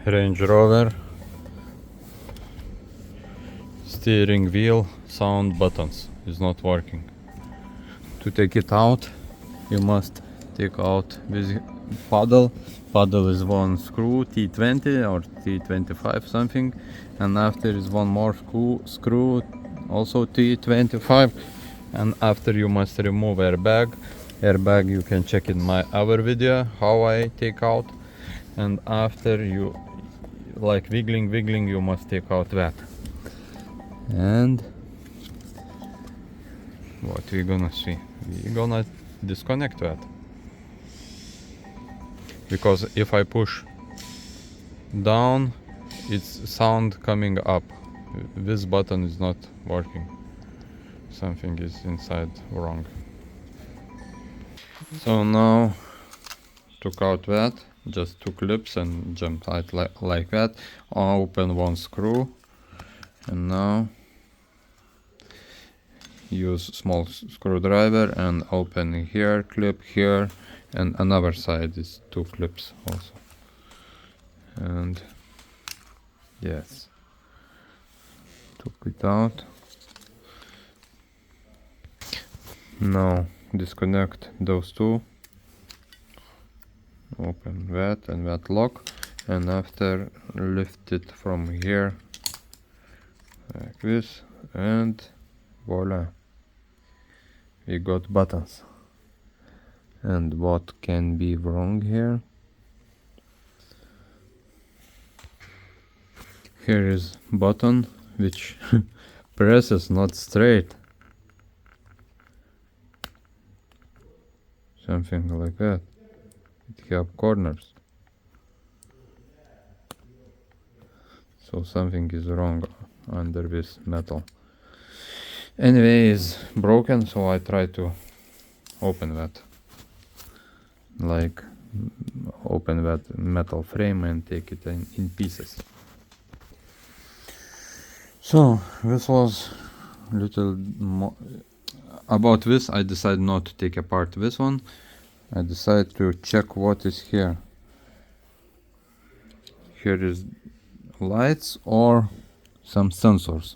Range Rover steering wheel sound buttons is not working. To take it out, you must take out this paddle. Paddle is one screw, T20 or T25 something, and after is one more screw also T25, and after you must remove airbag. Airbag you can check in my other video how I take out, and after you like wiggling you must take out that. And what we're gonna see, we're gonna disconnect that, because if I push down it's sound coming up. This button is not working, something is inside wrong. So now took out that, just two clips and jumped out like that. Open one screw, and now use small screwdriver and open here, clip here, and another side is two clips also. And yes, took it out. Now disconnect those two, open that and that lock, and after lift it from here like this, and voila, we got buttons. And what can be wrong here? Here is button which presses not straight, something like that. It have corners, so something is wrong under this metal. Anyway, is broken, so I try to open that, like open that metal frame and take it in pieces. So this was little more about this. I decided not to take apart this one. I decided to check what is here. Here is lights or some sensors,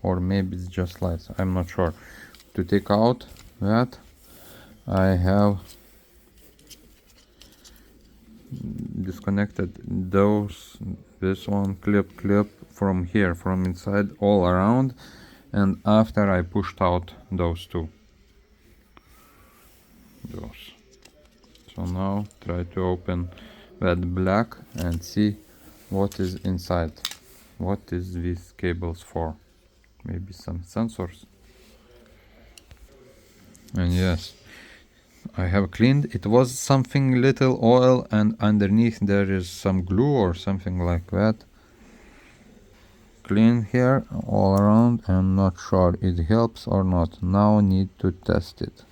or maybe it's just lights, I'm not sure. To take out that, I have disconnected this one clip from here, from inside all around, and after I pushed out those two. So now try to open that black and see what is inside. What is these cables for? Maybe some sensors. And yes, I have cleaned. It was something little oil, and underneath there is some glue or something like that. Clean here all around. I'm not sure it helps or not. Now need to test it.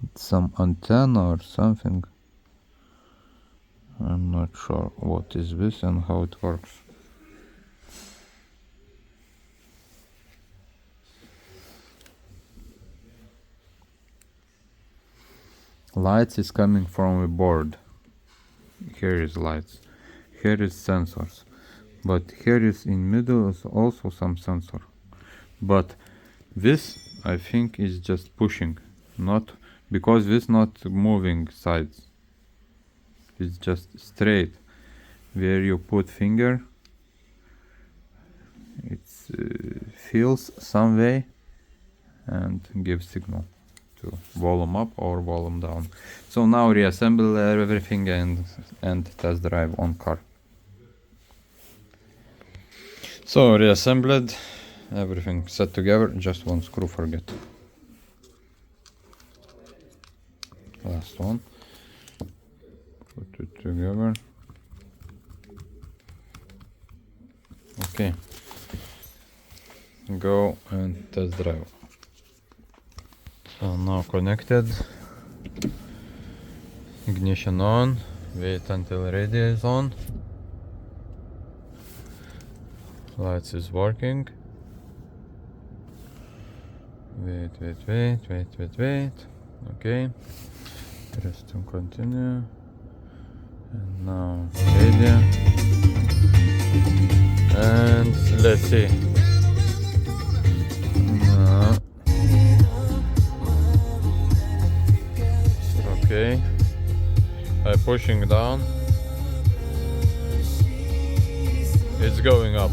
It's some antenna or something. I'm not sure what is this and how it works. Lights is coming from a board. Here is lights. Here is sensors. But here is in middle is also some sensor. But this I think is just pushing, not because this not moving sides. It's just straight. Where you put finger, it feels some way and gives signal to volume up or volume down. So now reassemble everything and test drive on car. So reassembled, everything set together, just one screw forget. Last one. Put it together. Okay. Go and test drive. So now connected. Ignition on. Wait until radio is on. Lights is working. Wait. Okay. Press to continue. And now ready. And let's see. No. Okay. By pushing down, it's going up.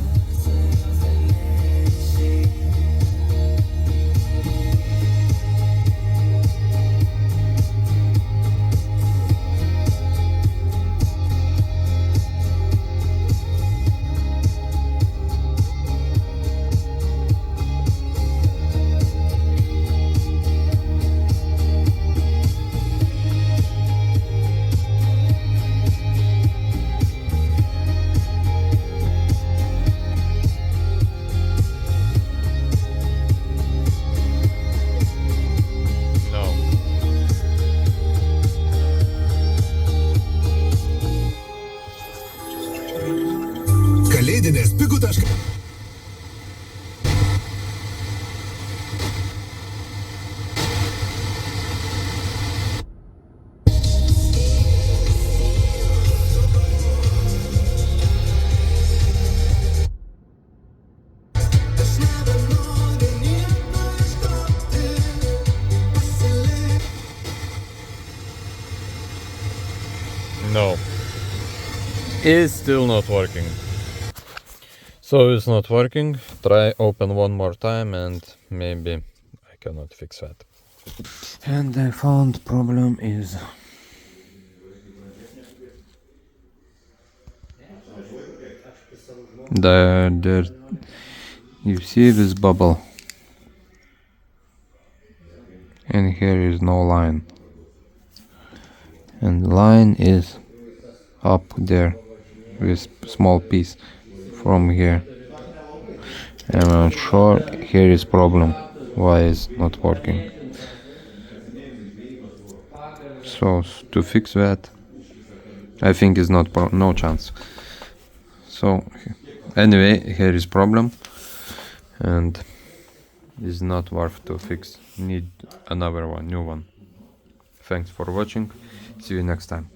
Kalėdinės pigų taškai. No. It's still not working. So it's not working. Try open one more time and maybe I cannot fix that. And I found problem is there you see this bubble, and here is no line, and the line is up there with small piece from here. I'm not sure. Here is problem why it's not working. So to fix that, I think is not no chance. So anyway, here is problem and is not worth to fix. Need another one, new one. Thanks for watching. See you next time.